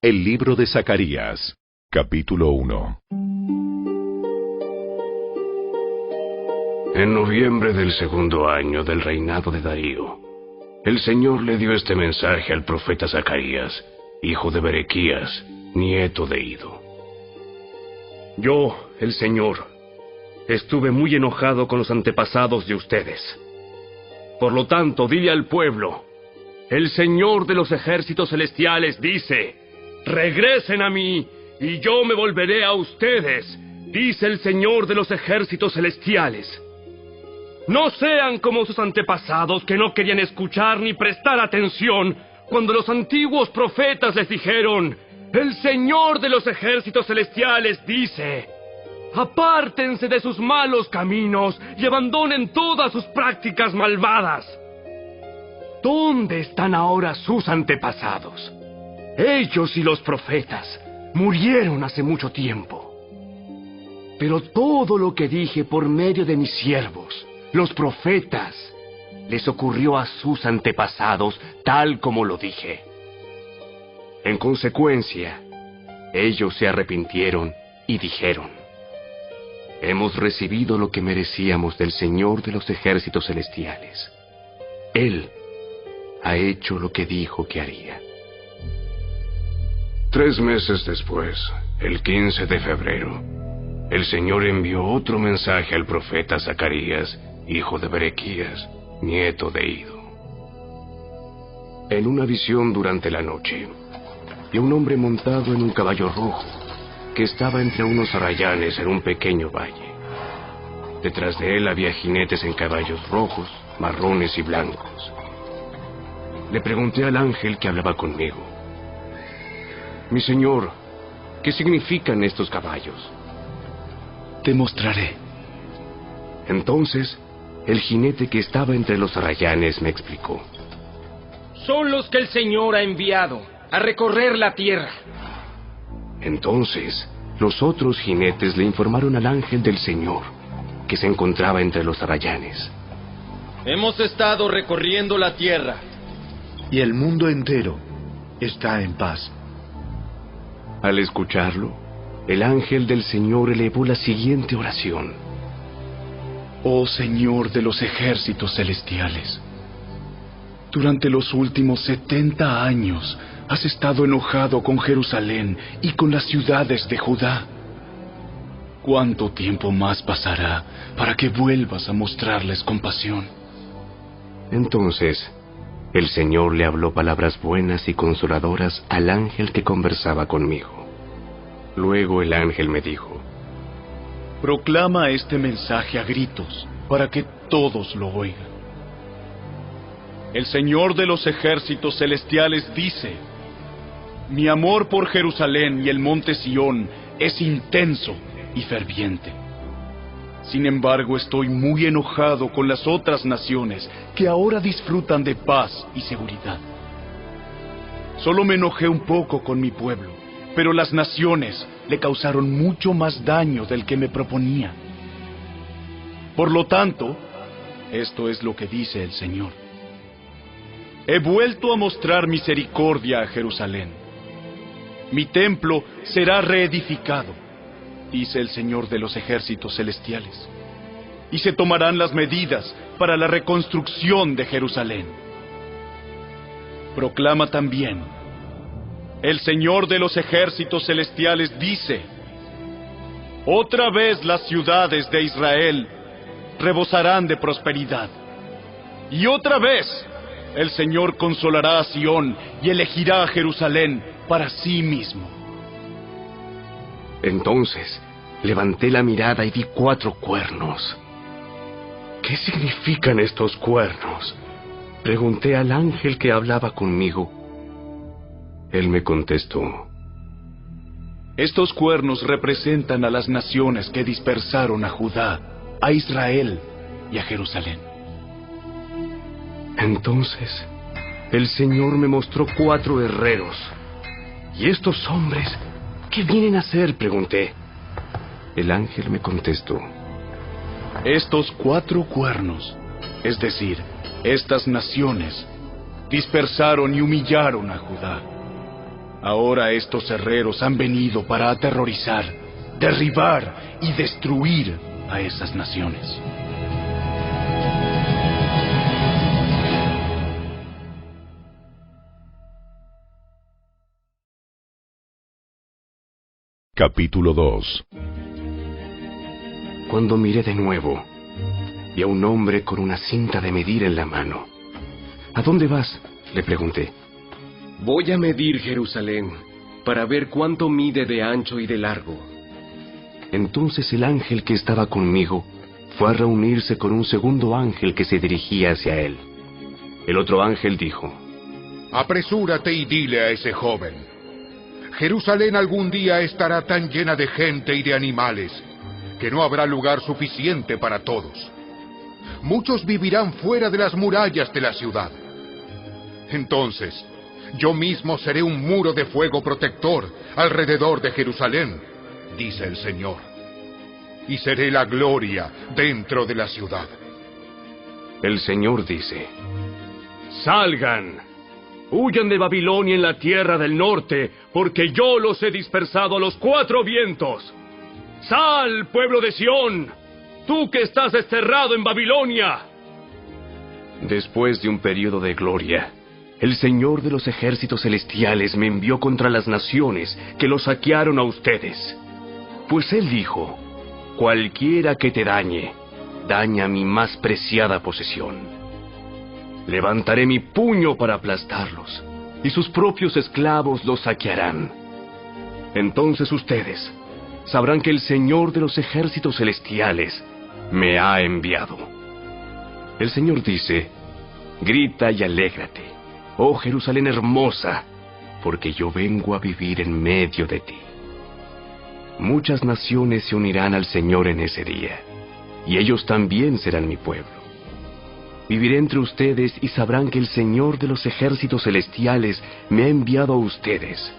El libro de Zacarías, capítulo 1. En noviembre del segundo año del reinado de Darío, el Señor le dio este mensaje al profeta Zacarías, hijo de Berequías, nieto de Ido. Yo, el Señor, estuve muy enojado con los antepasados de ustedes. Por lo tanto, dile al pueblo, el Señor de los ejércitos celestiales dice: regresen a mí, y yo me volveré a ustedes, dice el Señor de los ejércitos celestiales. No sean como sus antepasados, que no querían escuchar ni prestar atención cuando los antiguos profetas les dijeron: el Señor de los ejércitos celestiales dice: apártense de sus malos caminos y abandonen todas sus prácticas malvadas. ¿Dónde están ahora sus antepasados? Ellos y los profetas murieron hace mucho tiempo. Pero todo lo que dije por medio de mis siervos, los profetas, les ocurrió a sus antepasados tal como lo dije. En consecuencia, ellos se arrepintieron y dijeron: hemos recibido lo que merecíamos del Señor de los ejércitos celestiales. Él ha hecho lo que dijo que haría. 3 meses después, el 15 de febrero, el Señor envió otro mensaje al profeta Zacarías, hijo de Berequías, nieto de Ido. En una visión durante la noche, vio un hombre montado en un caballo rojo, que estaba entre unos arrayanes en un pequeño valle. Detrás de él había jinetes en caballos rojos, marrones y blancos. Le pregunté al ángel que hablaba conmigo: mi señor, ¿qué significan estos caballos? Te mostraré. Entonces, el jinete que estaba entre los arrayanes me explicó: son los que el Señor ha enviado a recorrer la tierra. Entonces, los otros jinetes le informaron al ángel del Señor, que se encontraba entre los arrayanes: hemos estado recorriendo la tierra, y el mundo entero está en paz. Al escucharlo, el ángel del Señor elevó la siguiente oración: oh Señor de los ejércitos celestiales, durante los últimos 70 años has estado enojado con Jerusalén y con las ciudades de Judá. ¿Cuánto tiempo más pasará para que vuelvas a mostrarles compasión? Entonces, el Señor le habló palabras buenas y consoladoras al ángel que conversaba conmigo. Luego el ángel me dijo: proclama este mensaje a gritos para que todos lo oigan. El Señor de los ejércitos celestiales dice: mi amor por Jerusalén y el monte Sión es intenso y ferviente. Sin embargo, estoy muy enojado con las otras naciones que ahora disfrutan de paz y seguridad. Solo me enojé un poco con mi pueblo, pero las naciones le causaron mucho más daño del que me proponía. Por lo tanto, esto es lo que dice el Señor: he vuelto a mostrar misericordia a Jerusalén. Mi templo será reedificado, dice el Señor de los ejércitos celestiales, y se tomarán las medidas para la reconstrucción de Jerusalén. Proclama también: el Señor de los ejércitos celestiales dice: otra vez las ciudades de Israel rebosarán de prosperidad, y otra vez el Señor consolará a Sión y elegirá a Jerusalén para sí mismo. Entonces, levanté la mirada y vi 4 cuernos. ¿Qué significan estos cuernos?, pregunté al ángel que hablaba conmigo. Él me contestó: estos cuernos representan a las naciones que dispersaron a Judá, a Israel y a Jerusalén. Entonces, el Señor me mostró 4 herreros. ¿Y estos hombres qué vienen a hacer?, pregunté. El ángel me contestó: estos 4 cuernos, es decir, estas naciones, dispersaron y humillaron a Judá. Ahora estos herreros han venido para aterrorizar, derribar y destruir a esas naciones. Capítulo 2. Cuando miré de nuevo, vi a un hombre con una cinta de medir en la mano. ¿A dónde vas?, le pregunté. Voy a medir Jerusalén para ver cuánto mide de ancho y de largo. Entonces el ángel que estaba conmigo fue a reunirse con un segundo ángel que se dirigía hacia él. El otro ángel dijo: Apresúrate y dile a ese joven: Jerusalén algún día estará tan llena de gente y de animales que no habrá lugar suficiente para todos. Muchos vivirán fuera de las murallas de la ciudad. Entonces, yo mismo seré un muro de fuego protector alrededor de Jerusalén, dice el Señor, y seré la gloria dentro de la ciudad. El Señor dice: ¡Salgan! ¡Huyan de Babilonia en la tierra del norte, porque yo los he dispersado a los 4 vientos! ¡Sal, pueblo de Sión! ¡Tú que estás desterrado en Babilonia! Después de un periodo de gloria, el Señor de los ejércitos celestiales me envió contra las naciones que los saquearon a ustedes. Pues Él dijo: cualquiera que te dañe, daña mi más preciada posesión. Levantaré mi puño para aplastarlos, y sus propios esclavos los saquearán. Entonces ustedes sabrán que el Señor de los ejércitos celestiales me ha enviado. El Señor dice: grita y alégrate, oh Jerusalén hermosa, porque yo vengo a vivir en medio de ti. Muchas naciones se unirán al Señor en ese día, y ellos también serán mi pueblo. Viviré entre ustedes y sabrán que el Señor de los ejércitos celestiales me ha enviado a ustedes.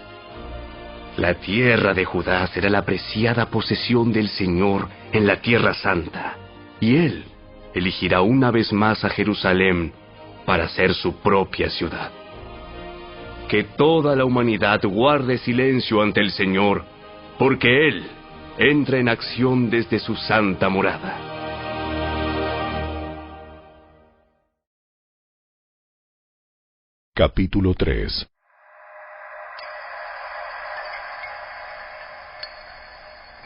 La tierra de Judá será la preciada posesión del Señor en la tierra santa, y Él elegirá una vez más a Jerusalén para ser su propia ciudad. Que toda la humanidad guarde silencio ante el Señor, porque Él entra en acción desde su santa morada. Capítulo 3.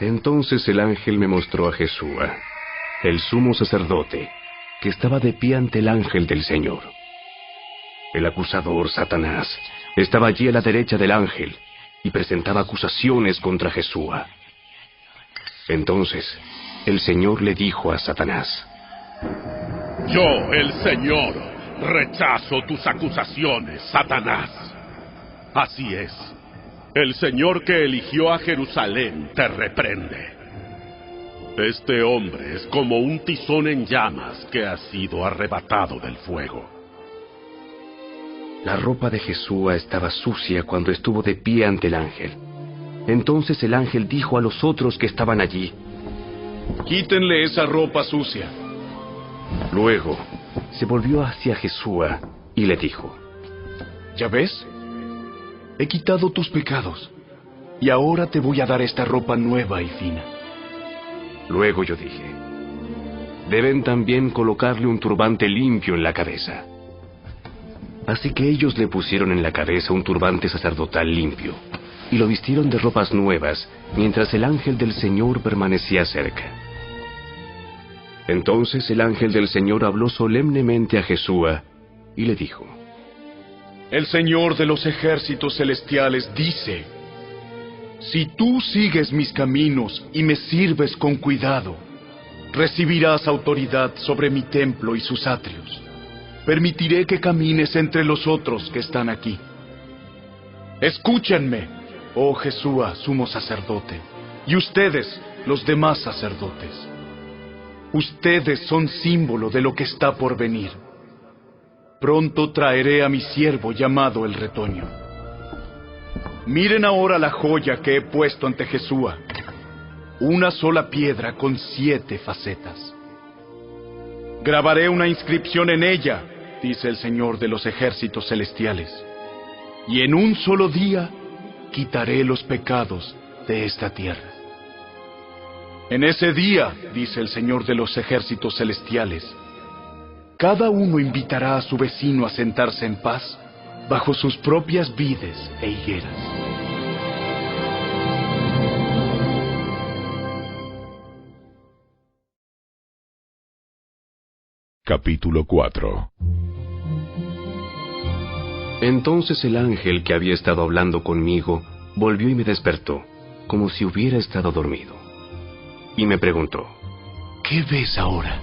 Entonces el ángel me mostró a Jesúa, el sumo sacerdote, que estaba de pie ante el ángel del Señor. El acusador, Satanás, estaba allí a la derecha del ángel y presentaba acusaciones contra Jesúa. Entonces el Señor le dijo a Satanás: Yo, el Señor, rechazo tus acusaciones, Satanás. Así es, el Señor que eligió a Jerusalén te reprende. Este hombre es como un tizón en llamas que ha sido arrebatado del fuego. La ropa de Jesúa estaba sucia cuando estuvo de pie ante el ángel. Entonces el ángel dijo a los otros que estaban allí: Quítenle esa ropa sucia. Luego se volvió hacia Jesúa y le dijo: ¿Ya ves? He quitado tus pecados, y ahora te voy a dar esta ropa nueva y fina. Luego yo dije: deben también colocarle un turbante limpio en la cabeza. Así que ellos le pusieron en la cabeza un turbante sacerdotal limpio, y lo vistieron de ropas nuevas, mientras el ángel del Señor permanecía cerca. Entonces el ángel del Señor habló solemnemente a Jesúa, y le dijo: El Señor de los ejércitos celestiales dice: si tú sigues mis caminos y me sirves con cuidado, recibirás autoridad sobre mi templo y sus atrios. Permitiré que camines entre los otros que están aquí. Escúchenme, oh Jesúa, sumo sacerdote, y ustedes, los demás sacerdotes. Ustedes son símbolo de lo que está por venir. Pronto traeré a mi siervo llamado el retoño. Miren ahora la joya que he puesto ante Jesúa. Una sola piedra con 7 facetas. Grabaré una inscripción en ella, dice el Señor de los ejércitos celestiales. Y en un solo día quitaré los pecados de esta tierra. En ese día, dice el Señor de los ejércitos celestiales, cada uno invitará a su vecino a sentarse en paz bajo sus propias vides e higueras. Capítulo 4. Entonces el ángel que había estado hablando conmigo volvió y me despertó, como si hubiera estado dormido. Y me preguntó: ¿Qué ves ahora?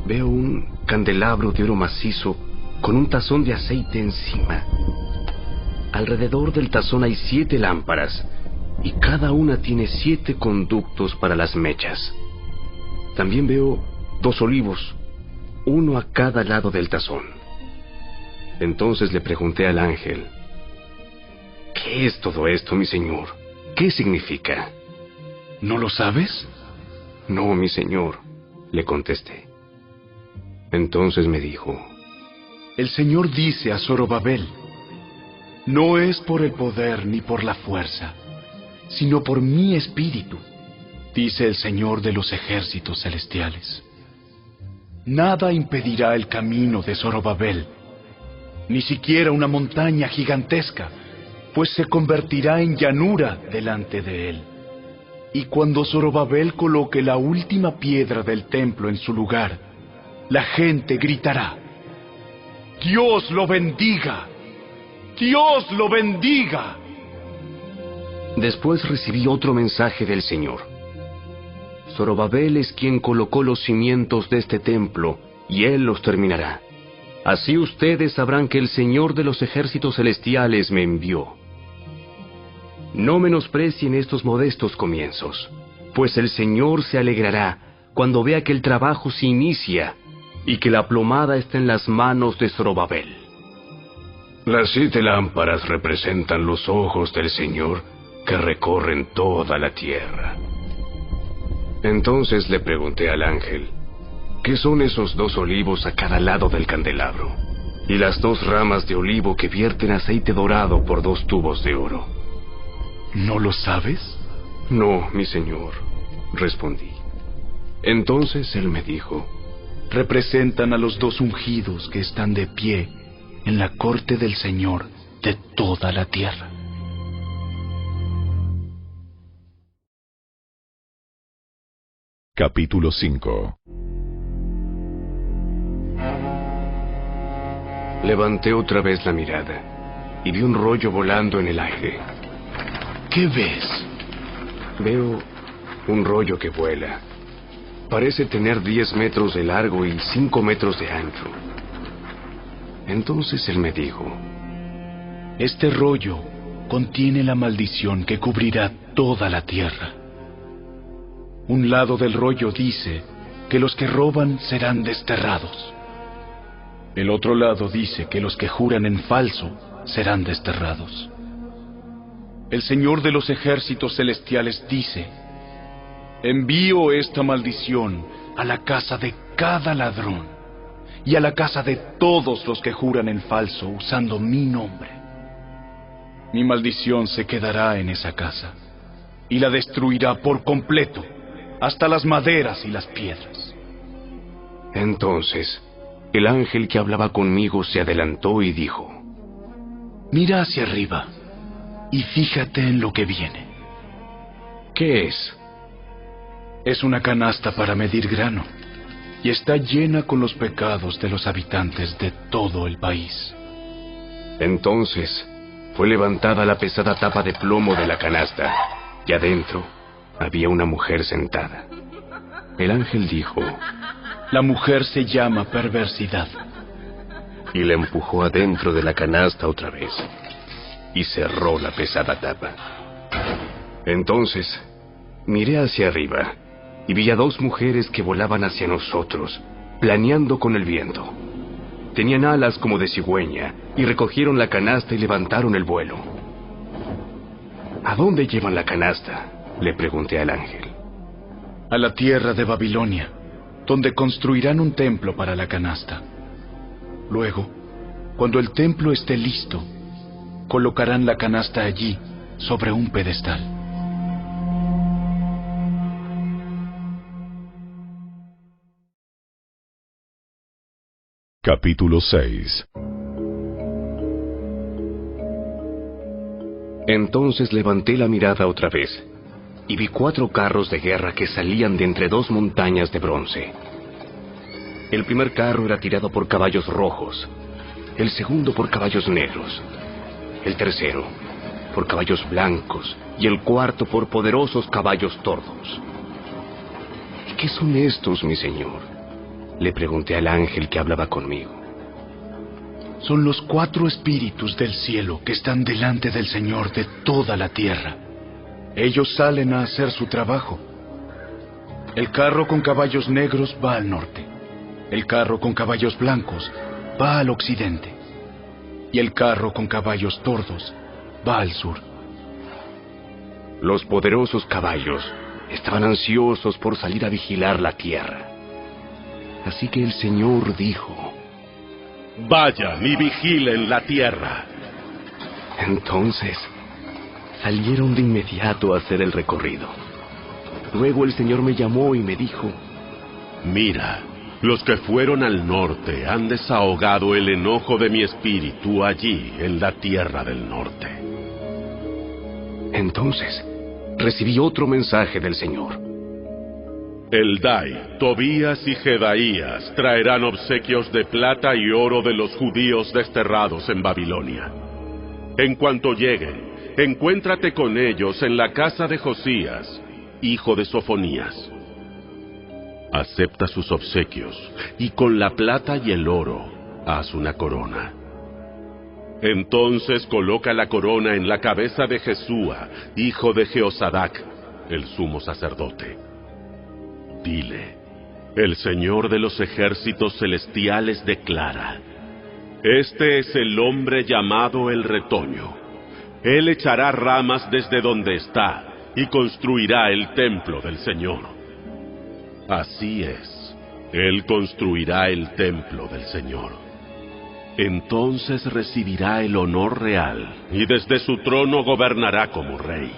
Veo un candelabro de oro macizo con un tazón de aceite encima. Alrededor del tazón hay 7 lámparas, y cada una tiene 7 conductos para las mechas. También veo 2 olivos, uno a cada lado del tazón. Entonces le pregunté al ángel: ¿qué es todo esto, mi señor? ¿Qué significa? ¿No lo sabes? No, mi señor, le contesté. Entonces me dijo: el Señor dice a Zorobabel, no es por el poder ni por la fuerza, sino por mi espíritu, dice el Señor de los ejércitos celestiales. Nada impedirá el camino de Zorobabel, ni siquiera una montaña gigantesca, pues se convertirá en llanura delante de él. Y cuando Zorobabel coloque la última piedra del templo en su lugar, la gente gritará: ¡Dios lo bendiga! ¡Dios lo bendiga! Después recibí otro mensaje del Señor: Zorobabel es quien colocó los cimientos de este templo, y él los terminará. Así ustedes sabrán que el Señor de los ejércitos celestiales me envió. No menosprecien estos modestos comienzos, pues el Señor se alegrará cuando vea que el trabajo se inicia y que la plomada está en las manos de Zorobabel. Las 7 lámparas representan los ojos del Señor que recorren toda la tierra. Entonces le pregunté al ángel: ¿qué son esos 2 olivos a cada lado del candelabro? Y las 2 ramas de olivo que vierten aceite dorado por 2 tubos de oro. ¿No lo sabes? No, mi señor, respondí. Entonces él me dijo: representan a los 2 ungidos que están de pie en la corte del Señor de toda la tierra. Capítulo 5. Levanté otra vez la mirada y vi un rollo volando en el aire. ¿Qué ves? Veo un rollo que vuela. Parece tener 10 metros de largo y 5 metros de ancho. Entonces él me dijo: este rollo contiene la maldición que cubrirá toda la tierra. Un lado del rollo dice que los que roban serán desterrados. El otro lado dice que los que juran en falso serán desterrados. El Señor de los ejércitos celestiales dice: envío esta maldición a la casa de cada ladrón y a la casa de todos los que juran en falso usando mi nombre. Mi maldición se quedará en esa casa y la destruirá por completo, hasta las maderas y las piedras. Entonces el ángel que hablaba conmigo se adelantó y dijo: mira hacia arriba y fíjate en lo que viene. ¿Qué es? Es una canasta para medir grano, y está llena con los pecados de los habitantes de todo el país. Entonces fue levantada la pesada tapa de plomo de la canasta, y adentro había una mujer sentada. El ángel dijo: la mujer se llama perversidad. Y la empujó adentro de la canasta otra vez, y cerró la pesada tapa. Entonces miré hacia arriba y vi a 2 mujeres que volaban hacia nosotros, planeando con el viento. Tenían alas como de cigüeña y recogieron la canasta y levantaron el vuelo. ¿A dónde llevan la canasta?, le pregunté al ángel. A la tierra de Babilonia, donde construirán un templo para la canasta. Luego, cuando el templo esté listo, colocarán la canasta allí, sobre un pedestal. Capítulo 6. Entonces levanté la mirada otra vez, y vi 4 carros de guerra que salían de entre 2 montañas de bronce. El primer carro era tirado por caballos rojos, el segundo por caballos negros, el tercero por caballos blancos, y el cuarto por poderosos caballos tordos. ¿Y qué son estos, mi señor?, le pregunté al ángel que hablaba conmigo. Son los 4 espíritus del cielo que están delante del Señor de toda la tierra. Ellos salen a hacer su trabajo. El carro con caballos negros va al norte. El carro con caballos blancos va al occidente. Y el carro con caballos tordos va al sur. Los poderosos caballos estaban ansiosos por salir a vigilar la tierra. Así que el Señor dijo: Vayan y vigilen la tierra. Entonces salieron de inmediato a hacer el recorrido. Luego el Señor me llamó y me dijo: Mira, los que fueron al norte han desahogado el enojo de mi espíritu allí, en la tierra del norte. Entonces recibí otro mensaje del Señor. Eldai, Tobías y Jedaías traerán obsequios de plata y oro de los judíos desterrados en Babilonia. En cuanto lleguen, encuéntrate con ellos en la casa de Josías, hijo de Sofonías. Acepta sus obsequios, y con la plata y el oro, haz una corona. Entonces coloca la corona en la cabeza de Jesúa, hijo de Jeosadac, el sumo sacerdote. Dile: el Señor de los ejércitos celestiales declara: Este es el hombre llamado el retoño. Él echará ramas desde donde está y construirá el templo del Señor. Así es, Él construirá el templo del Señor. Entonces recibirá el honor real y desde su trono gobernará como rey.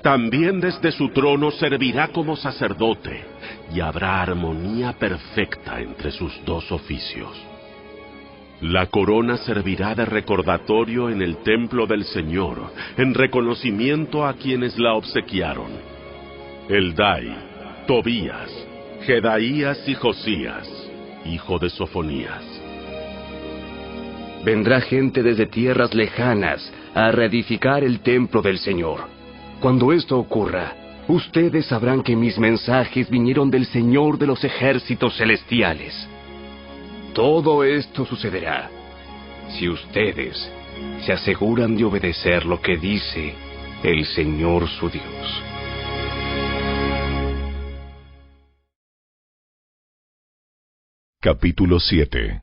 También desde su trono servirá como sacerdote, y habrá armonía perfecta entre sus 2 oficios. La corona servirá de recordatorio en el templo del Señor, en reconocimiento a quienes la obsequiaron: Eldai, Tobías, Jedaías y Josías, hijo de Sofonías. Vendrá gente desde tierras lejanas a reedificar el templo del Señor. Cuando esto ocurra, ustedes sabrán que mis mensajes vinieron del Señor de los ejércitos celestiales. Todo esto sucederá si ustedes se aseguran de obedecer lo que dice el Señor su Dios. Capítulo 7.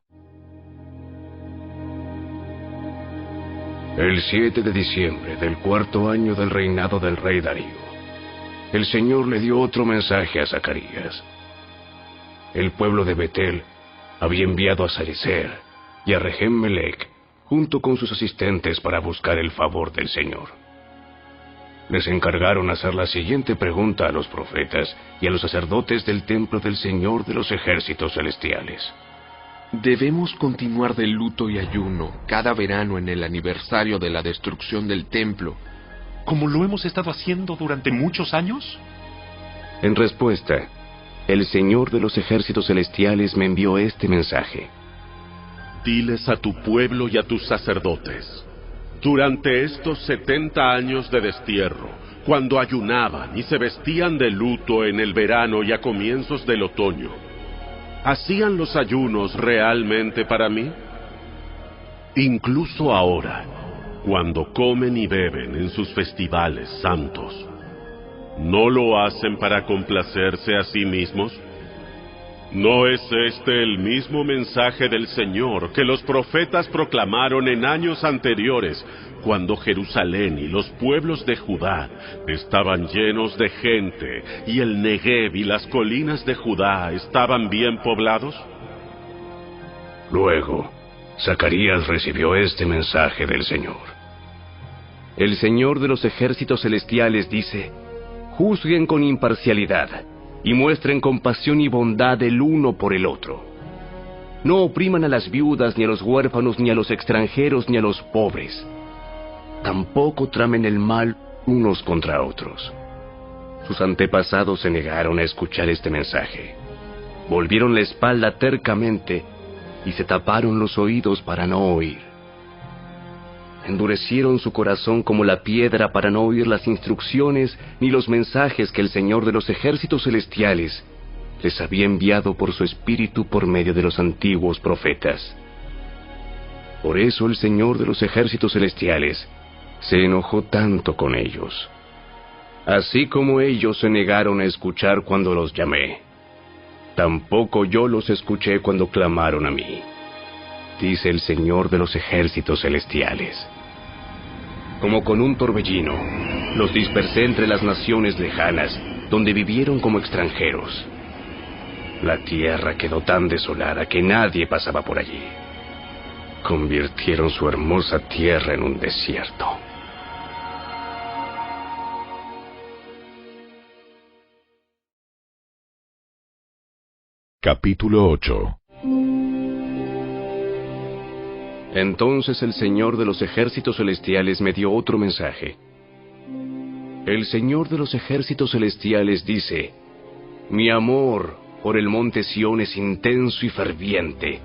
El 7 de diciembre del 4º año del reinado del rey Darío, el Señor le dio otro mensaje a Zacarías. El pueblo de Betel había enviado a Sarecer y a Regem-Melech junto con sus asistentes para buscar el favor del Señor. Les encargaron hacer la siguiente pregunta a los profetas y a los sacerdotes del templo del Señor de los ejércitos celestiales. ¿Debemos continuar de luto y ayuno cada verano en el aniversario de la destrucción del templo, como lo hemos estado haciendo durante muchos años? En respuesta, el Señor de los ejércitos celestiales me envió este mensaje. Diles a tu pueblo y a tus sacerdotes: durante estos 70 años de destierro, cuando ayunaban y se vestían de luto en el verano y a comienzos del otoño, ¿hacían los ayunos realmente para mí? Incluso ahora, cuando comen y beben en sus festivales santos, ¿no lo hacen para complacerse a sí mismos? ¿No es este el mismo mensaje del Señor que los profetas proclamaron en años anteriores, cuando Jerusalén y los pueblos de Judá estaban llenos de gente y el Negev y las colinas de Judá estaban bien poblados? Luego, Zacarías recibió este mensaje del Señor. El Señor de los ejércitos celestiales dice: juzguen con imparcialidad y muestren compasión y bondad el uno por el otro. No opriman a las viudas, ni a los huérfanos, ni a los extranjeros, ni a los pobres. Tampoco tramen el mal unos contra otros. Sus antepasados se negaron a escuchar este mensaje. Volvieron la espalda tercamente y se taparon los oídos para no oír. Endurecieron su corazón como la piedra para no oír las instrucciones ni los mensajes que el Señor de los ejércitos celestiales les había enviado por su espíritu por medio de los antiguos profetas. Por eso el Señor de los ejércitos celestiales se enojó tanto con ellos, así como ellos se negaron a escuchar cuando los llamé. Tampoco yo los escuché cuando clamaron a mí, dice el Señor de los ejércitos celestiales. Como con un torbellino, los dispersé entre las naciones lejanas, donde vivieron como extranjeros. La tierra quedó tan desolada que nadie pasaba por allí. Convirtieron su hermosa tierra en un desierto. Capítulo 8. Entonces el Señor de los ejércitos celestiales me dio otro mensaje. El Señor de los ejércitos celestiales dice: mi amor por el monte Sión es intenso y ferviente.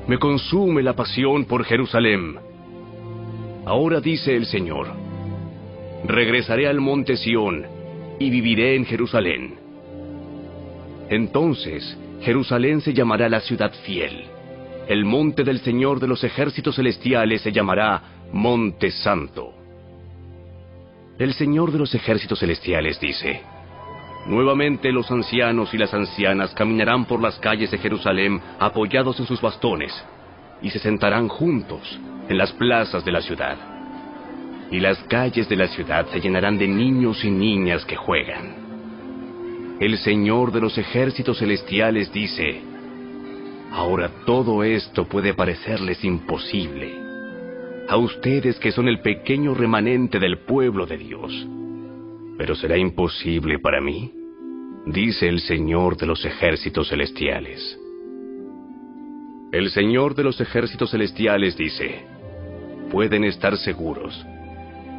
Me consume la pasión por Jerusalén. Ahora dice el Señor: regresaré al monte Sión y viviré en Jerusalén. Entonces Jerusalén se llamará la ciudad fiel. El monte del Señor de los ejércitos celestiales se llamará Monte Santo. El Señor de los ejércitos celestiales dice: nuevamente los ancianos y las ancianas caminarán por las calles de Jerusalén apoyados en sus bastones, y se sentarán juntos en las plazas de la ciudad. Y las calles de la ciudad se llenarán de niños y niñas que juegan. El Señor de los ejércitos celestiales dice: ahora todo esto puede parecerles imposible a ustedes que son el pequeño remanente del pueblo de Dios. ¿Pero será imposible para mí?, dice el Señor de los ejércitos celestiales. El Señor de los ejércitos celestiales dice: pueden estar seguros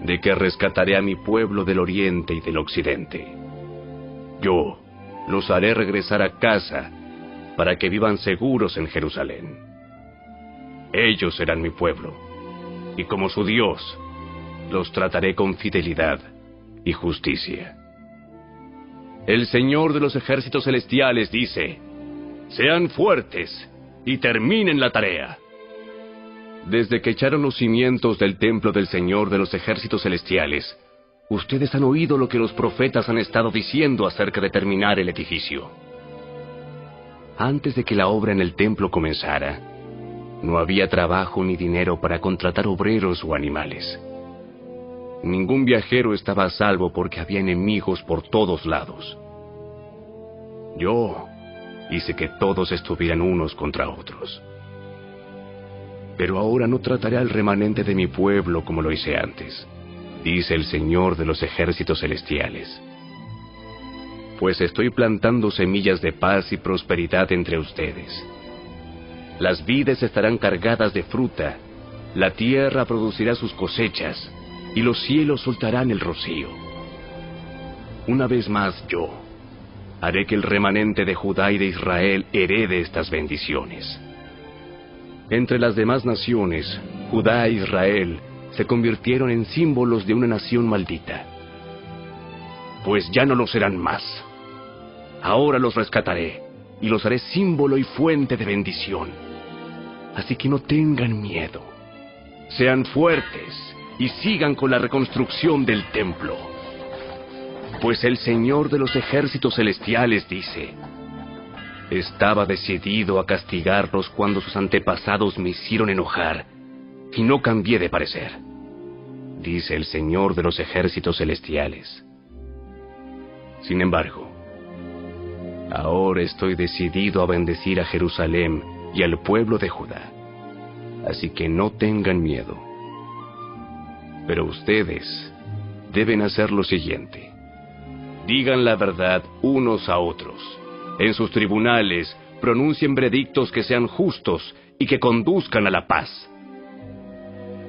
de que rescataré a mi pueblo del oriente y del occidente. Yo los haré regresar a casa para que vivan seguros en Jerusalén. Ellos serán mi pueblo, y como su Dios, los trataré con fidelidad y justicia. El Señor de los ejércitos celestiales dice: sean fuertes y terminen la tarea. Desde que echaron los cimientos del templo del Señor de los ejércitos celestiales, ustedes han oído lo que los profetas han estado diciendo acerca de terminar el edificio. Antes de que la obra en el templo comenzara, no había trabajo ni dinero para contratar obreros o animales. Ningún viajero estaba a salvo porque había enemigos por todos lados. Yo hice que todos estuvieran unos contra otros. Pero ahora no trataré al remanente de mi pueblo como lo hice antes, dice el Señor de los ejércitos celestiales. Pues estoy plantando semillas de paz y prosperidad entre ustedes. Las vides estarán cargadas de fruta, la tierra producirá sus cosechas, y los cielos soltarán el rocío. Una vez más yo haré que el remanente de Judá y de Israel herede estas bendiciones. Entre las demás naciones, Judá e Israel se convirtieron en símbolos de una nación maldita. Pues ya no lo serán más. Ahora los rescataré y los haré símbolo y fuente de bendición. Así que no tengan miedo. Sean fuertes y sigan con la reconstrucción del templo. Pues el Señor de los ejércitos celestiales dice: estaba decidido a castigarlos cuando sus antepasados me hicieron enojar, y no cambié de parecer, dice el Señor de los ejércitos celestiales. Sin embargo, ahora estoy decidido a bendecir a Jerusalén y al pueblo de Judá, así que no tengan miedo. Pero ustedes deben hacer lo siguiente. Digan la verdad unos a otros. En sus tribunales pronuncien veredictos que sean justos y que conduzcan a la paz.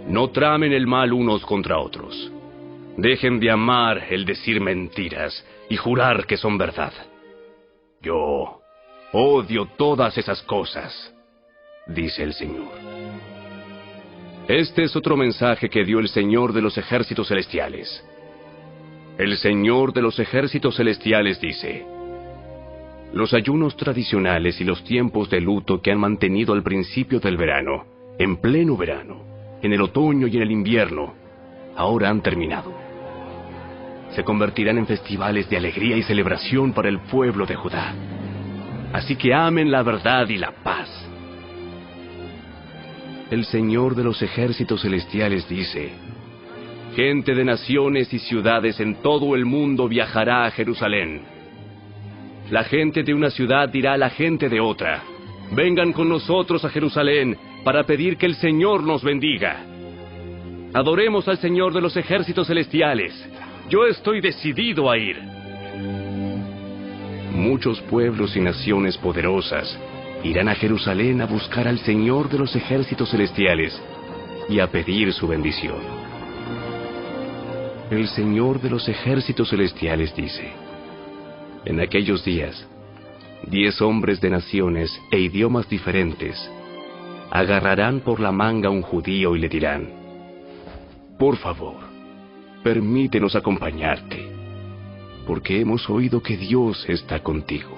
No tramen el mal unos contra otros. Dejen de amar el decir mentiras y jurar que son verdad. Yo odio todas esas cosas, dice el Señor. Este es otro mensaje que dio el Señor de los ejércitos celestiales. El Señor de los ejércitos celestiales dice: los ayunos tradicionales y los tiempos de luto que han mantenido al principio del verano, en pleno verano, en el otoño y en el invierno, ahora han terminado. Se convertirán en festivales de alegría y celebración para el pueblo de Judá. Así que amen la verdad y la paz. El Señor de los ejércitos celestiales dice: gente de naciones y ciudades en todo el mundo viajará a Jerusalén. La gente de una ciudad dirá a la gente de otra: vengan con nosotros a Jerusalén para pedir que el Señor nos bendiga. Adoremos al Señor de los ejércitos celestiales. Yo estoy decidido a ir. Muchos pueblos y naciones poderosas irán a Jerusalén a buscar al Señor de los ejércitos celestiales y a pedir su bendición. El Señor de los ejércitos celestiales dice: en aquellos días, 10 hombres de naciones e idiomas diferentes agarrarán por la manga a un judío y le dirán: por favor, permítenos acompañarte, porque hemos oído que Dios está contigo.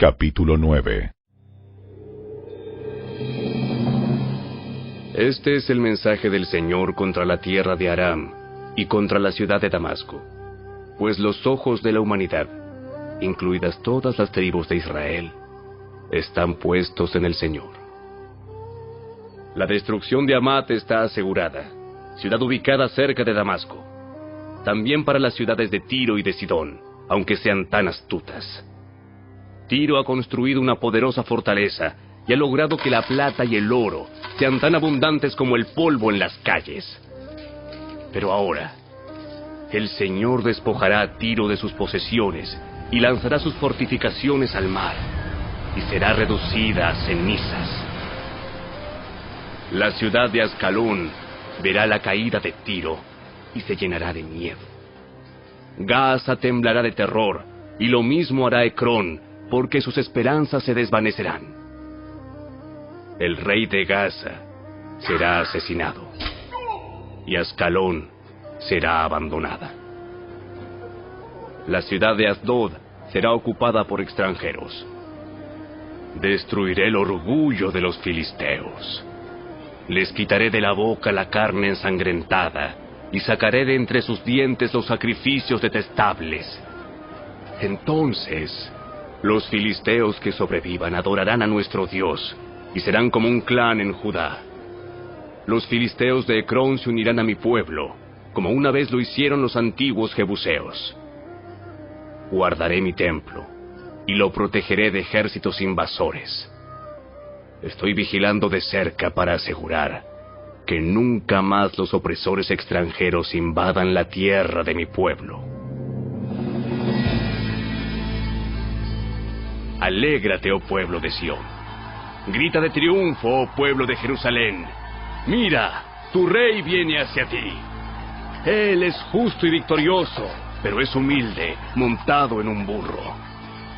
Capítulo 9. Este es el mensaje del Señor contra la tierra de Aram y contra la ciudad de Damasco, pues los ojos de la humanidad, incluidas todas las tribus de Israel, están puestos en el Señor. La destrucción de Hamat está asegurada, ciudad ubicada cerca de Damasco. También para las ciudades de Tiro y de Sidón, aunque sean tan astutas. Tiro ha construido una poderosa fortaleza y ha logrado que la plata y el oro sean tan abundantes como el polvo en las calles. Pero ahora, el Señor despojará a Tiro de sus posesiones y lanzará sus fortificaciones al mar, y será reducida a cenizas. La ciudad de Ascalón verá la caída de Tiro y se llenará de miedo. Gaza temblará de terror, y lo mismo hará Ecrón, porque sus esperanzas se desvanecerán. El rey de Gaza será asesinado, y Ascalón será abandonada. La ciudad de Asdod será ocupada por extranjeros. Destruiré el orgullo de los filisteos. Les quitaré de la boca la carne ensangrentada, y sacaré de entre sus dientes los sacrificios detestables. Entonces, los filisteos que sobrevivan adorarán a nuestro Dios, y serán como un clan en Judá. Los filisteos de Ecrón se unirán a mi pueblo, como una vez lo hicieron los antiguos jebuseos. Guardaré mi templo, y lo protegeré de ejércitos invasores. Estoy vigilando de cerca para asegurar que nunca más los opresores extranjeros invadan la tierra de mi pueblo. Alégrate, oh pueblo de Sión. Grita de triunfo, oh pueblo de Jerusalén. Mira, tu rey viene hacia ti. Él es justo y victorioso, pero es humilde, montado en un burro,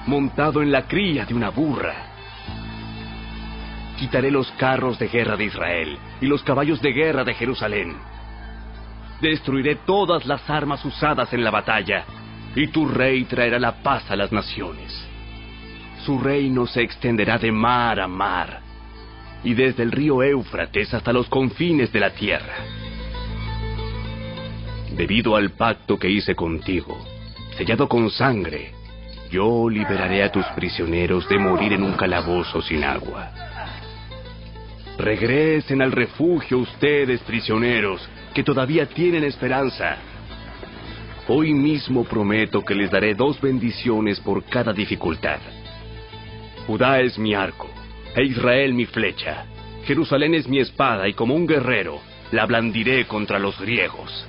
montado en la cría de una burra. Quitaré los carros de guerra de Israel y los caballos de guerra de Jerusalén. Destruiré todas las armas usadas en la batalla, y tu rey traerá la paz a las naciones. Su reino se extenderá de mar a mar, y desde el río Éufrates hasta los confines de la tierra. Debido al pacto que hice contigo, sellado con sangre, yo liberaré a tus prisioneros de morir en un calabozo sin agua. Regresen al refugio ustedes, prisioneros, que todavía tienen esperanza. Hoy mismo prometo que les daré 2 bendiciones por cada dificultad. Judá es mi arco, e Israel mi flecha. Jerusalén es mi espada, y como un guerrero, la blandiré contra los griegos.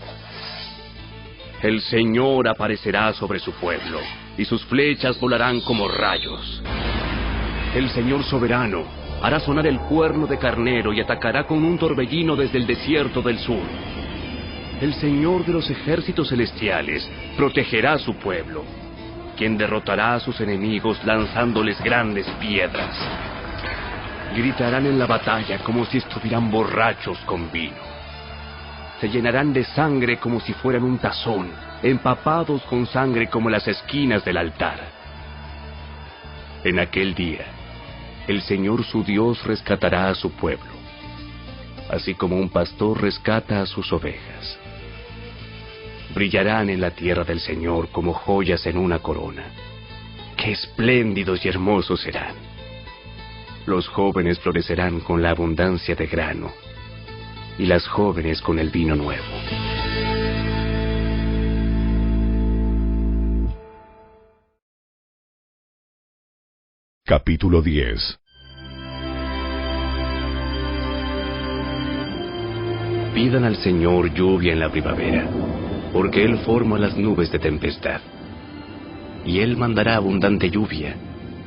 El Señor aparecerá sobre su pueblo, y sus flechas volarán como rayos. El Señor soberano hará sonar el cuerno de carnero y atacará con un torbellino desde el desierto del sur. El Señor de los ejércitos celestiales protegerá a su pueblo, quien derrotará a sus enemigos lanzándoles grandes piedras. Gritarán en la batalla como si estuvieran borrachos con vino. Se llenarán de sangre como si fueran un tazón, empapados con sangre como las esquinas del altar. En aquel día, el Señor su Dios rescatará a su pueblo, así como un pastor rescata a sus ovejas. Brillarán en la tierra del Señor como joyas en una corona. ¡Qué espléndidos y hermosos serán! Los jóvenes florecerán con la abundancia de grano, y las jóvenes con el vino nuevo. Capítulo 10. Pidan al Señor lluvia en la primavera, porque Él forma las nubes de tempestad. Y Él mandará abundante lluvia,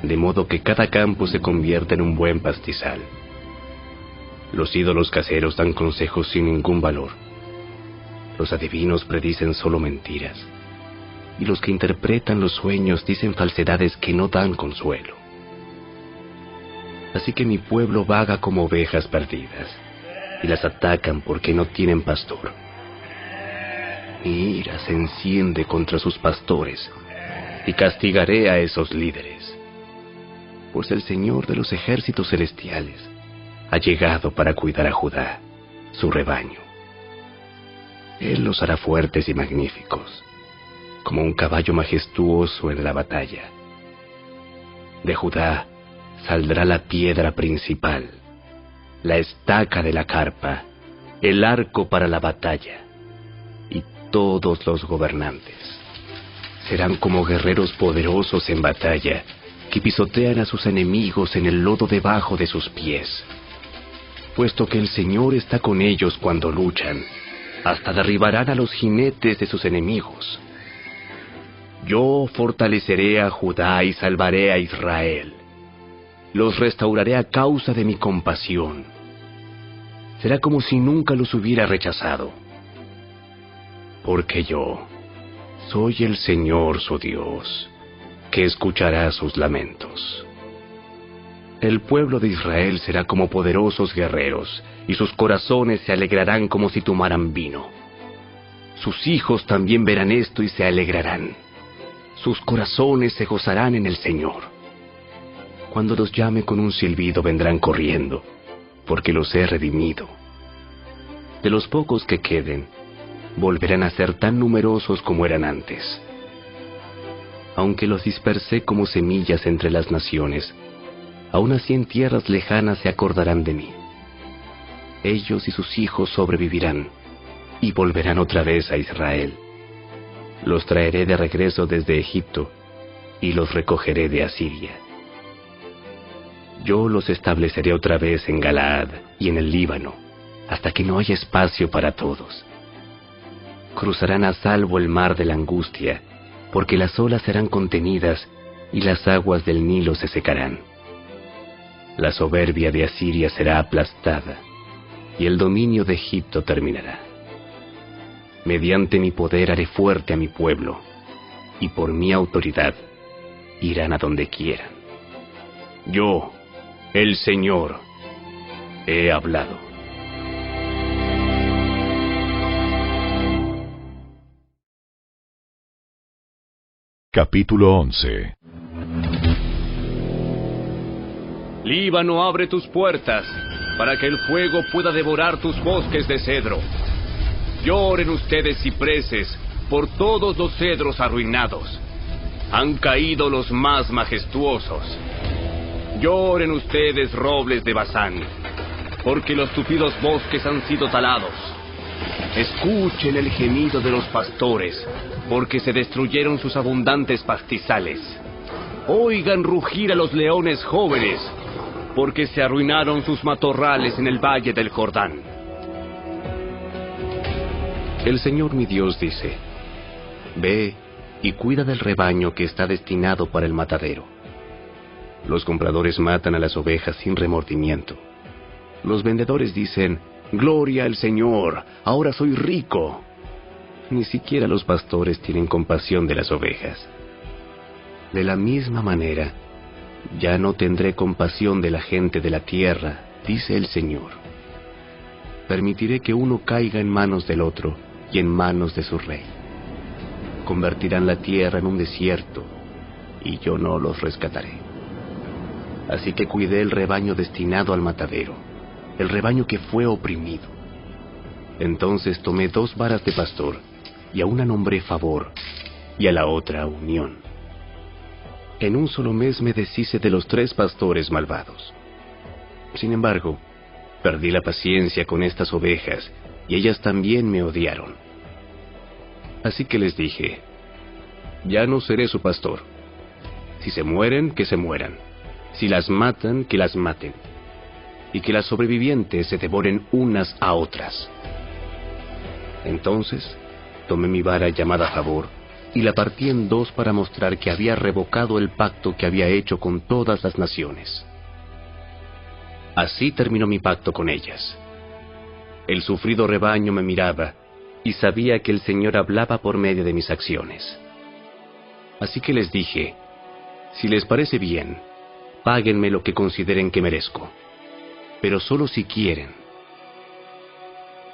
de modo que cada campo se convierta en un buen pastizal. Los ídolos caseros dan consejos sin ningún valor. Los adivinos predicen solo mentiras, y los que interpretan los sueños dicen falsedades que no dan consuelo. Así que mi pueblo vaga como ovejas perdidas, y las atacan porque no tienen pastor. Mi ira se enciende contra sus pastores, y castigaré a esos líderes. Pues el Señor de los ejércitos celestiales ha llegado para cuidar a Judá, su rebaño. Él los hará fuertes y magníficos, como un caballo majestuoso en la batalla. De Judá saldrá la piedra principal, la estaca de la carpa, el arco para la batalla, y todos los gobernantes serán como guerreros poderosos en batalla, que pisotean a sus enemigos en el lodo debajo de sus pies. Puesto que el Señor está con ellos cuando luchan, hasta derribarán a los jinetes de sus enemigos. Yo fortaleceré a Judá y salvaré a Israel. Los restauraré a causa de mi compasión. Será como si nunca los hubiera rechazado. Porque yo soy el Señor su Dios, que escuchará sus lamentos. El pueblo de Israel será como poderosos guerreros, y sus corazones se alegrarán como si tomaran vino. Sus hijos también verán esto y se alegrarán. Sus corazones se gozarán en el Señor. Cuando los llame con un silbido vendrán corriendo, porque los he redimido. De los pocos que queden, volverán a ser tan numerosos como eran antes. Aunque los dispersé como semillas entre las naciones, aún así en tierras lejanas se acordarán de mí. Ellos y sus hijos sobrevivirán, y volverán otra vez a Israel. Los traeré de regreso desde Egipto, y los recogeré de Asiria. Yo los estableceré otra vez en Galaad y en el Líbano, hasta que no haya espacio para todos. Cruzarán a salvo el mar de la angustia, porque las olas serán contenidas y las aguas del Nilo se secarán. La soberbia de Asiria será aplastada, y el dominio de Egipto terminará. Mediante mi poder haré fuerte a mi pueblo, y por mi autoridad irán a donde quieran. Yo, el Señor, he hablado. Capítulo 11. Líbano, abre tus puertas, para que el fuego pueda devorar tus bosques de cedro. Lloren ustedes, cipreses, por todos los cedros arruinados. Han caído los más majestuosos. Lloren ustedes, robles de Basán, porque los tupidos bosques han sido talados. Escuchen el gemido de los pastores, porque se destruyeron sus abundantes pastizales. Oigan rugir a los leones jóvenes, porque se arruinaron sus matorrales en el valle del Jordán. El Señor mi Dios dice: Ve y cuida del rebaño que está destinado para el matadero. Los compradores matan a las ovejas sin remordimiento. Los vendedores dicen: Gloria al Señor, ahora soy rico. Ni siquiera los pastores tienen compasión de las ovejas. De la misma manera, ya no tendré compasión de la gente de la tierra, dice el Señor. Permitiré que uno caiga en manos del otro y en manos de su rey. Convertirán la tierra en un desierto, y yo no los rescataré. Así que cuidé el rebaño destinado al matadero, el rebaño que fue oprimido. Entonces tomé 2 varas de pastor, y a una nombré favor, y a la otra unión. En un solo mes me deshice de los 3 pastores malvados. Sin embargo, perdí la paciencia con estas ovejas, y ellas también me odiaron. Así que les dije: ya no seré su pastor. Si se mueren, que se mueran. Si las matan, que las maten. Y que las sobrevivientes se devoren unas a otras. Entonces, tomé mi vara llamada favor, y la partí en 2 para mostrar que había revocado el pacto que había hecho con todas las naciones. Así terminó mi pacto con ellas. El sufrido rebaño me miraba, y sabía que el Señor hablaba por medio de mis acciones. Así que les dije: si les parece bien, páguenme lo que consideren que merezco, pero solo si quieren.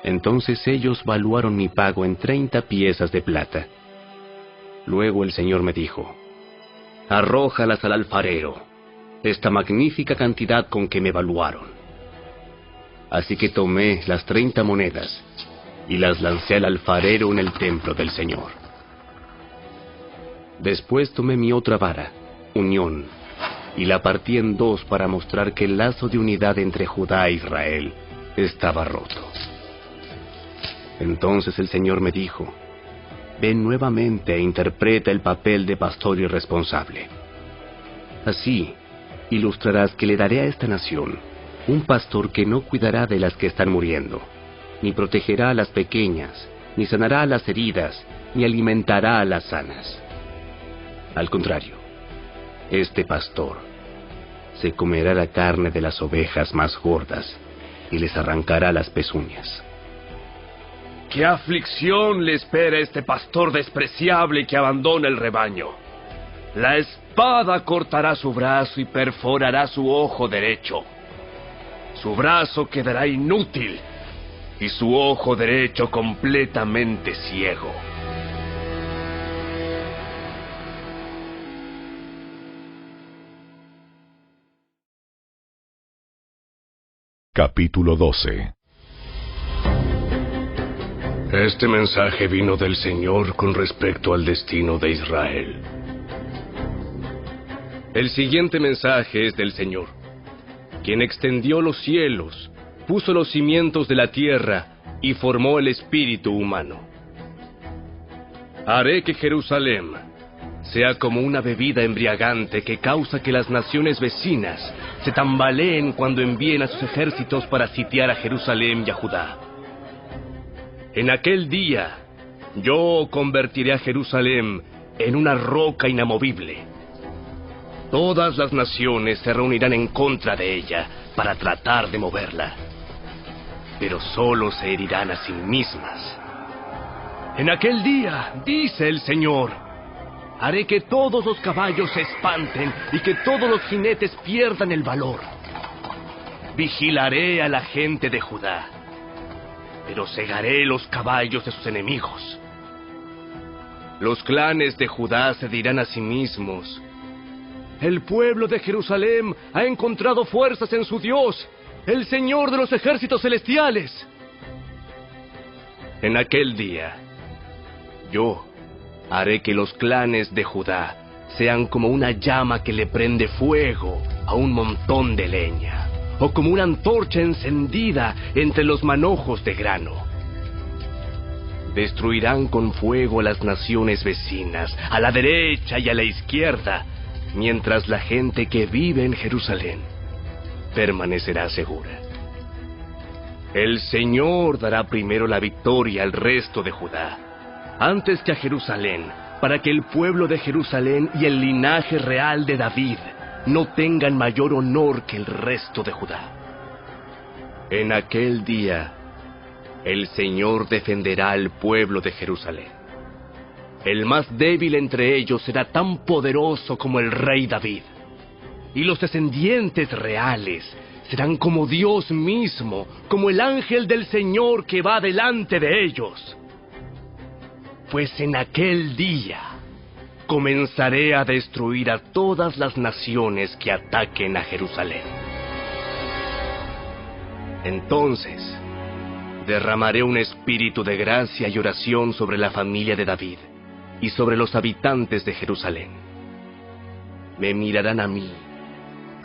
Entonces ellos valuaron mi pago en 30 piezas de plata. Luego el Señor me dijo: arrójalas al alfarero, esta magnífica cantidad con que me valuaron. Así que tomé las 30 monedas y las lancé al alfarero en el templo del Señor. Después tomé mi otra vara, unión, y la partí en 2 para mostrar que el lazo de unidad entre Judá e Israel estaba roto. Entonces el Señor me dijo: ven nuevamente e interpreta el papel de pastor irresponsable. Así ilustrarás que le daré a esta nación un pastor que no cuidará de las que están muriendo, ni protegerá a las pequeñas, ni sanará a las heridas, ni alimentará a las sanas. Al contrario, este pastor se comerá la carne de las ovejas más gordas y les arrancará las pezuñas. ¡Qué aflicción le espera a este pastor despreciable que abandona el rebaño! La espada cortará su brazo y perforará su ojo derecho. Su brazo quedará inútil y su ojo derecho completamente ciego. Capítulo 12. Este mensaje vino del Señor con respecto al destino de Israel. El siguiente mensaje es del Señor, quien extendió los cielos, puso los cimientos de la tierra y formó el espíritu humano. Haré que Jerusalén sea como una bebida embriagante que causa que las naciones vecinas se tambaleen cuando envíen a sus ejércitos para sitiar a Jerusalén y a Judá. En aquel día, yo convertiré a Jerusalén en una roca inamovible. Todas las naciones se reunirán en contra de ella para tratar de moverla, pero solo se herirán a sí mismas. En aquel día, dice el Señor, haré que todos los caballos se espanten y que todos los jinetes pierdan el valor. Vigilaré a la gente de Judá, pero cegaré los caballos de sus enemigos. Los clanes de Judá se dirán a sí mismos: el pueblo de Jerusalén ha encontrado fuerzas en su Dios, el Señor de los ejércitos celestiales. En aquel día, yo haré que los clanes de Judá sean como una llama que le prende fuego a un montón de leña, o como una antorcha encendida entre los manojos de grano. Destruirán con fuego a las naciones vecinas, a la derecha y a la izquierda, mientras la gente que vive en Jerusalén permanecerá segura. El Señor dará primero la victoria al resto de Judá, antes que a Jerusalén, para que el pueblo de Jerusalén y el linaje real de David no tengan mayor honor que el resto de Judá. En aquel día, el Señor defenderá al pueblo de Jerusalén. El más débil entre ellos será tan poderoso como el rey David, y los descendientes reales serán como Dios mismo, como el ángel del Señor que va delante de ellos. Pues en aquel día comenzaré a destruir a todas las naciones que ataquen a Jerusalén. Entonces derramaré un espíritu de gracia y oración sobre la familia de David y sobre los habitantes de Jerusalén. Me mirarán a mí,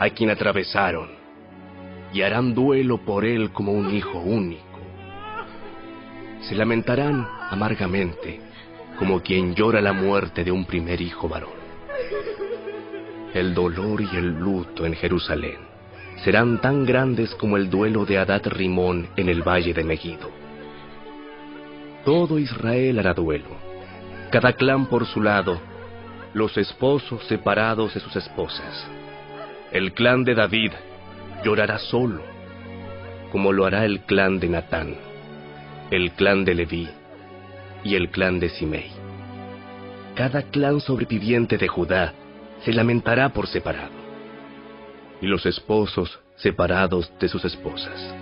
a quien atravesaron, y harán duelo por él como un hijo único. Se lamentarán amargamente, como quien llora la muerte de un primer hijo varón. El dolor y el luto en Jerusalén serán tan grandes como el duelo de Hadad Rimón en el valle de Megiddo. Todo Israel hará duelo, cada clan por su lado, los esposos separados de sus esposas. El clan de David llorará solo, como lo hará el clan de Natán, el clan de Leví y el clan de Simei. Cada clan sobreviviente de Judá se lamentará por separado, y los esposos separados de sus esposas.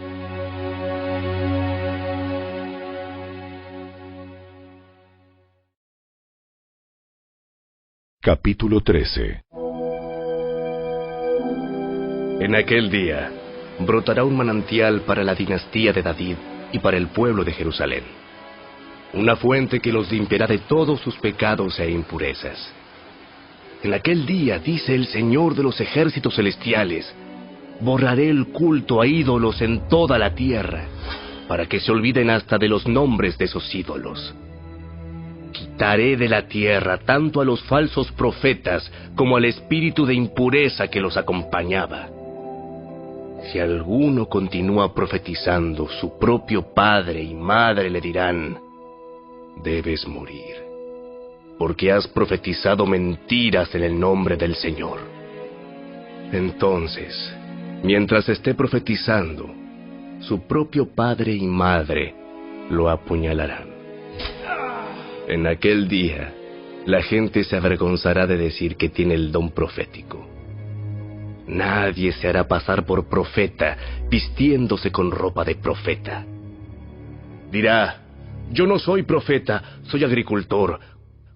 Capítulo 13. En aquel día brotará un manantial para la dinastía de David y para el pueblo de Jerusalén, una fuente que los limpiará de todos sus pecados e impurezas. En aquel día, dice el Señor de los ejércitos celestiales, borraré el culto a ídolos en toda la tierra, para que se olviden hasta de los nombres de esos ídolos. Quitaré de la tierra tanto a los falsos profetas como al espíritu de impureza que los acompañaba. Si alguno continúa profetizando, su propio padre y madre le dirán: debes morir, porque has profetizado mentiras en el nombre del Señor. Entonces, mientras esté profetizando, su propio padre y madre lo apuñalarán. En aquel día, la gente se avergonzará de decir que tiene el don profético. Nadie se hará pasar por profeta vistiéndose con ropa de profeta. Dirá: yo no soy profeta, soy agricultor.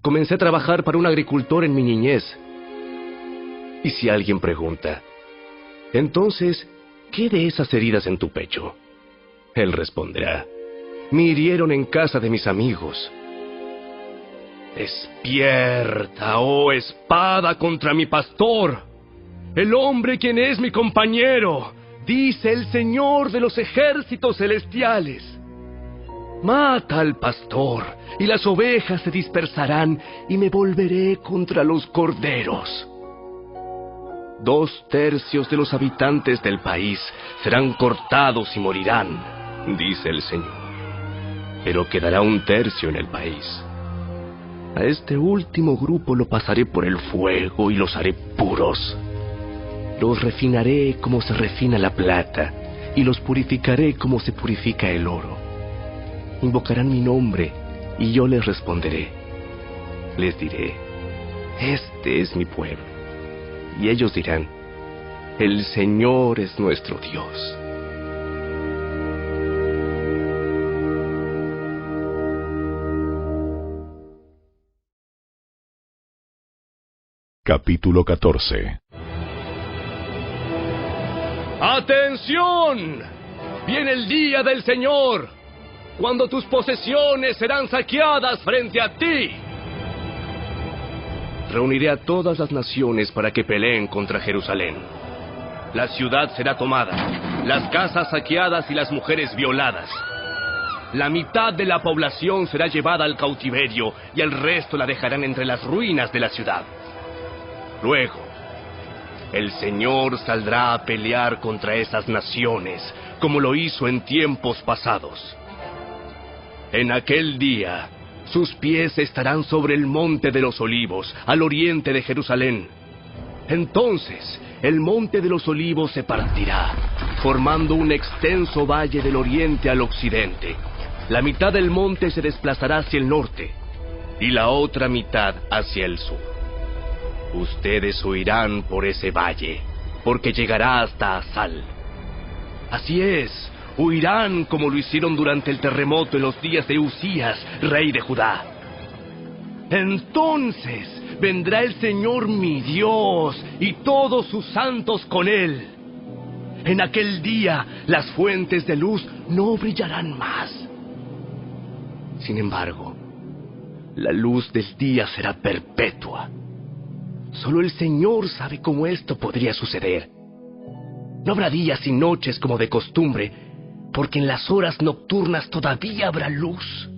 Comencé a trabajar para un agricultor en mi niñez. Y si alguien pregunta: entonces, ¿qué de esas heridas en tu pecho? Él responderá: me hirieron en casa de mis amigos. Despierta, oh espada, contra mi pastor, el hombre quien es mi compañero, dice el Señor de los ejércitos celestiales. Mata al pastor, y las ovejas se dispersarán, y me volveré contra los corderos. 2/3 de los habitantes del país serán cortados y morirán, dice el Señor. Pero quedará 1/3 en el país. A este último grupo lo pasaré por el fuego y los haré puros. Los refinaré como se refina la plata, y los purificaré como se purifica el oro. Invocarán mi nombre, y yo les responderé. Les diré: este es mi pueblo. Y ellos dirán: el Señor es nuestro Dios. Capítulo 14. ¡Atención! Viene el día del Señor, cuando tus posesiones serán saqueadas frente a ti. Reuniré a todas las naciones para que peleen contra Jerusalén. La ciudad será tomada, las casas saqueadas y las mujeres violadas. La mitad de la población será llevada al cautiverio y el resto la dejarán entre las ruinas de la ciudad. Luego, el Señor saldrá a pelear contra esas naciones, como lo hizo en tiempos pasados. En aquel día, sus pies estarán sobre el Monte de los Olivos, al oriente de Jerusalén. Entonces, el Monte de los Olivos se partirá, formando un extenso valle del oriente al occidente. La mitad del monte se desplazará hacia el norte y la otra mitad hacia el sur. Ustedes huirán por ese valle, porque llegará hasta Asal. Así es, huirán como lo hicieron durante el terremoto en los días de Usías, rey de Judá. Entonces vendrá el Señor mi Dios y todos sus santos con él. En aquel día las fuentes de luz no brillarán más. Sin embargo, la luz del día será perpetua. Solo el Señor sabe cómo esto podría suceder. No habrá días y noches como de costumbre, porque en las horas nocturnas todavía habrá luz.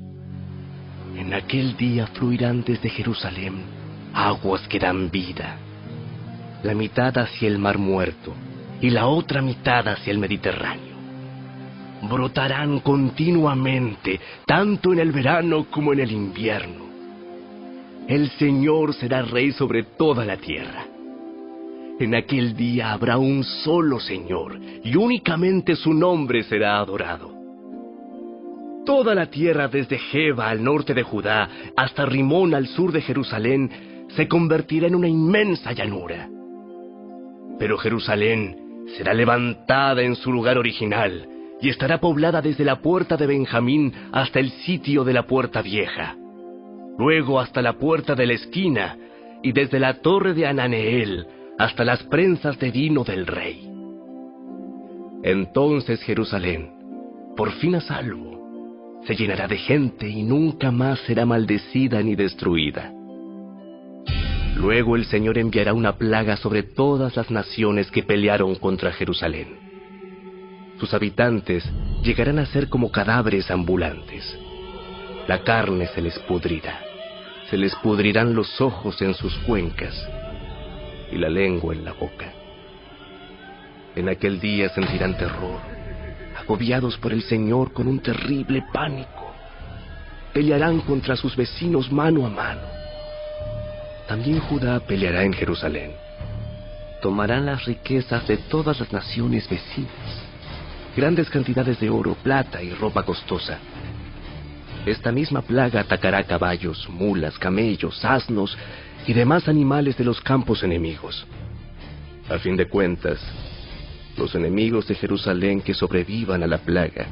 En aquel día fluirán desde Jerusalén aguas que dan vida, la mitad hacia el Mar Muerto y la otra mitad hacia el Mediterráneo. Brotarán continuamente, tanto en el verano como en el invierno. El Señor será rey sobre toda la tierra. En aquel día habrá un solo Señor, y únicamente su nombre será adorado. Toda la tierra desde Geba al norte de Judá hasta Rimón al sur de Jerusalén se convertirá en una inmensa llanura. Pero Jerusalén será levantada en su lugar original y estará poblada desde la puerta de Benjamín hasta el sitio de la puerta vieja, luego hasta la puerta de la esquina y desde la torre de Ananeel hasta las prensas de vino del rey. Entonces Jerusalén, por fin a salvo, se llenará de gente y nunca más será maldecida ni destruida. Luego el Señor enviará una plaga sobre todas las naciones que pelearon contra Jerusalén. Sus habitantes llegarán a ser como cadáveres ambulantes. La carne se les pudrirá, se les pudrirán los ojos en sus cuencas y la lengua en la boca. En aquel día sentirán terror, agobiados por el Señor con un terrible pánico. Pelearán contra sus vecinos mano a mano. También Judá peleará en Jerusalén. Tomarán las riquezas de todas las naciones vecinas, grandes cantidades de oro, plata y ropa costosa. Esta misma plaga atacará caballos, mulas, camellos, asnos y demás animales de los campos enemigos. A fin de cuentas, los enemigos de Jerusalén que sobrevivan a la plaga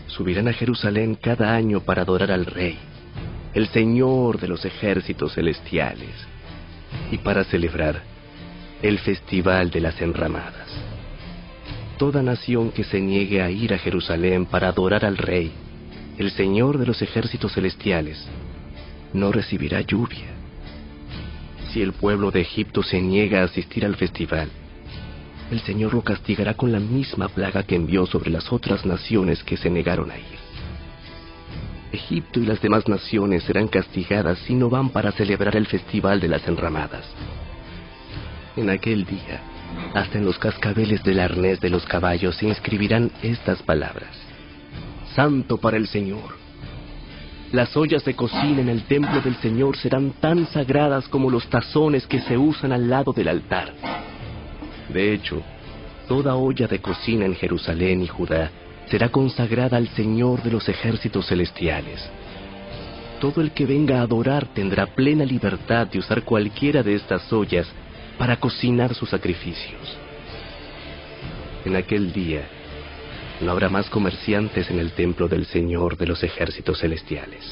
subirán a Jerusalén cada año para adorar al Rey, el Señor de los ejércitos celestiales, y para celebrar el Festival de las Enramadas. Toda nación que se niegue a ir a Jerusalén para adorar al Rey, el Señor de los ejércitos celestiales, no recibirá lluvia. Si el pueblo de Egipto se niega a asistir al festival, el Señor lo castigará con la misma plaga que envió sobre las otras naciones que se negaron a ir. Egipto y las demás naciones serán castigadas si no van para celebrar el Festival de las Enramadas. En aquel día, hasta en los cascabeles del arnés de los caballos se inscribirán estas palabras: Santo para el Señor. Las ollas de cocina en el templo del Señor serán tan sagradas como los tazones que se usan al lado del altar. De hecho, toda olla de cocina en Jerusalén y Judá será consagrada al Señor de los ejércitos celestiales. Todo el que venga a adorar tendrá plena libertad de usar cualquiera de estas ollas para cocinar sus sacrificios. En aquel día, no habrá más comerciantes en el templo del Señor de los ejércitos celestiales.